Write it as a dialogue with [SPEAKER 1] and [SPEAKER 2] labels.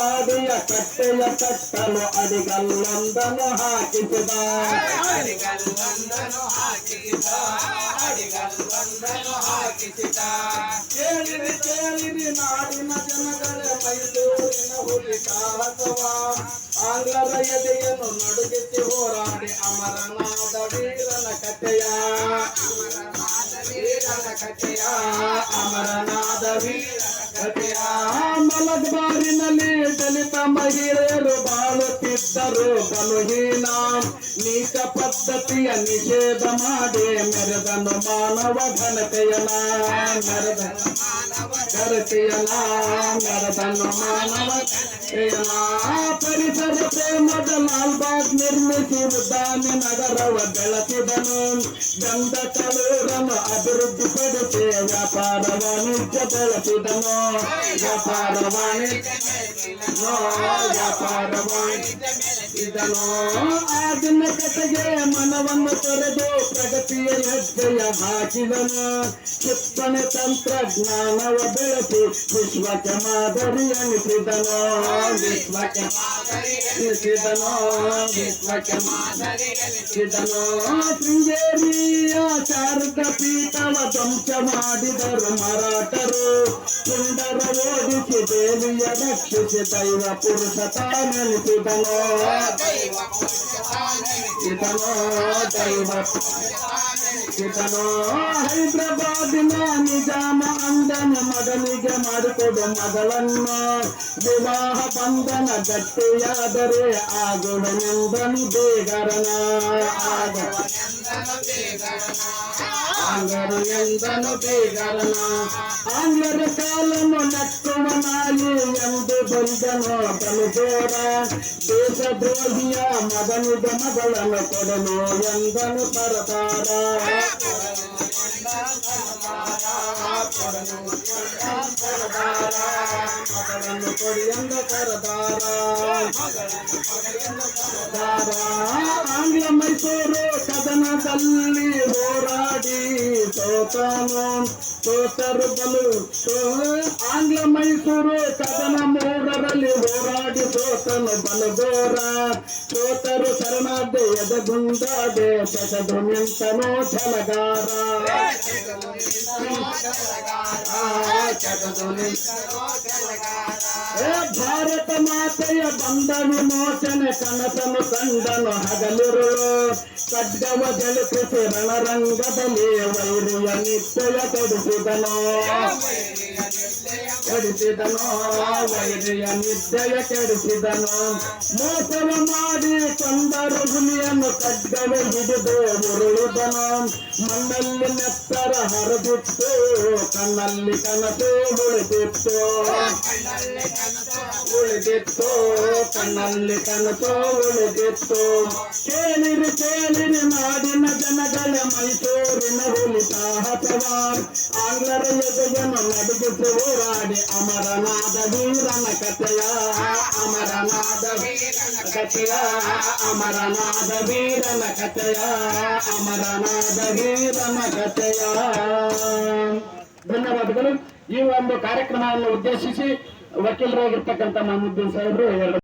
[SPEAKER 1] ಬಾಡಿಯ ಕಟ್ಟೆಯ ಕಟ್ಟಲು ಅಡಿಗಲ್ಲೊಂದನು ಹಾಕಿಸಿದ ಕೇಳಿರಿ ಕೇಳಿರಿ ನಾಡಿನ ಜನಗಳೇ ಮೈಸೂರಿನ ಹುಲಿ ಸಾಹಸವ ಆಂಗ್ಲರ ಎದೆಯನ್ನು ನಡುಗಿಸಿ ಹೋರಾಡಿ ಅಮರನಾದ ವೀರನ ಕಥೆಯ ಅಮರನಾದ ವೀರ ಕಥೆಯ ಮಲಬಾರಿನಲ್ಲಿ ದಲಿತ ಮಹಿಳೆಯರು ಬಾಳುತ್ತಿದ್ದರು ಬಲುಹೀನ ನೀಚ ಪದ್ಧತಿಯ ನಿಷೇಧ ಮಾಡಿ ಮೆರೆದನು ಮಾನವ ಘನತೆಯನ ಮೆರೆದನು ಮಾನವ ಪರಿಸರ ಪ್ರೇಮದ ಲಾಲ್ಬಾಗ್ ನಿರ್ಮಿಸಿ ಉದ್ದಾನೆ ನಗರವ ಬೆಳೆಸಿದನು ಗಂಧ ಕಲೂರನ್ನು ಅಭಿವೃದ್ಧಿಪಡಿಸಿ ವ್ಯಾಪಾರ ವಾಣಿಜ್ಯ ಬೆಳೆಸಿದನು ವ್ಯಾಪಾರ ವಾಣಿಜ್ಯದನು ಆಗಿನ ಕತೆಗೆ ಮನವನ್ನು ತೊರೆದು ಪ್ರಗತಿಯ ಹೆಜ್ಜೆಯ ಹಾಕಿದನು ಕ್ಷಿಪಣಿ ತಂತ್ರಜ್ಞಾನವ ಬೆಳೆಸಿ ವಿಶ್ವಕ್ಕೆ ಮಾದರಿ ಎನಿಸಿದನು ಶೃಂಗೇರಿಯ ಶಾರದ ಪೀಠವ ಧ್ವಂಸ ಮಾಡಿದರು ಮರಾಠರು ಸುಂದರ ಓಡಿಸಿ ದೇವಿಯ ರಕ್ಷಿಸಿ ದೈವ ಪುರುಷ ತಾನೆನಿಸಿದನು ಹೈದರಾಬಾದಿನ ನಿಜಾಮ ಅಂದನ ಮಗನಿಗೆ ಮಾಡಿಕೊಡು ಮಗಳನ್ನು ವಿವಾಹ ಬಂಧನ ಗಟ್ಟಿಯಾದರೆ ಆಗುಡನೆಂದನು ಬೇಗರನ ಆಂಗ್ಲರ ಕಾಲನು ನಕ್ಕುವ ನಾಯಿ ಎಂದು ಬಂದನು ಬಲುಜೋರ ದೇಶದ್ರೋಹಿಯ ಮಗನಿಗೆ ಮಗಳನ್ನು ಕೊಡಲು ಎಂದನು ಸರದಾರ ಮಗಳನ್ನು ಕೊಡಿಯಂದ ಸರದಾರ ಆಂಗ್ಲ ಮೈಸೂರು ಕದನದಲ್ಲಿ ಹೋರಾಡಿ ಸೋತರು ಬಲು ಆಂಗ್ಲ ಮೈಸೂರು ಕದನ 3ರಲ್ಲಿ ಹೋರಾಡಿ ಸೋತನು ಬಲಗೋರ ಸೋತರು ಶರಣಾದೆ ಎದಗುಂದಾದೆ ಸೆಸದು ನಿಂತನು ಛಲಗಾರ ಭಾರತ ಮಾತೆಯ ಬಂದ ವಿಮೋಚನೆ ಕನಸನು ಕಂಡನು ಹಗಲಿರುಳು ಖಡ್ಗವ ಜಳಿಸಿ ರಣರಂಗದಲ್ಲಿ ವೈರಿಯ ನಿಶ್ಚಯ ಕೆಡಿಸಿದನು ವೈರಿಯ ನಿಶ್ಚಯ ಕೆಡಿಸಿದನು ಮೋಸವ ಮಾಡಿ ಕೊಂದರು ಹುಲಿಯನ್ನು ಖಡ್ಗವ ಹಿಡಿದು ಉರುಳಿದನು ಮಣ್ಣಲ್ಲಿ ನೆತ್ತರ ಹರಿದಿತ್ತು ಕಣ್ಣಲ್ಲಿ ಕನಸು ಕಣ್ಣಲ್ಲಿ ಕನಸು ಉಳಿದಿತ್ತು ಕೇಳಿರಿ ಕೇಳಿರಿ ನಾಡಿನ ಜನಗಳ ಮೈಸೂರಿನ ಹುಲಿ ಸಾಹಸವ ಆಂಗ್ಲರ ಎದೆಯನ್ನು ನಡುಗಿಸಿ ಹೋರಾಡಿ ಅಮರನಾದ ವೀರನ ಕಥೆಯ ಅಮರನಾದ ವೀರನ ಕಥೆಯ ಧನ್ಯವಾದಗಳು. ಈ ಒಂದು ಕಾರ್ಯಕ್ರಮವನ್ನು ಉದ್ದೇಶಿಸಿ ವಕೀಲರಾಗಿರ್ತಕ್ಕಂಥ ಮಹಮೂದ್ದೀನ್ ಸಾಹೇಬರು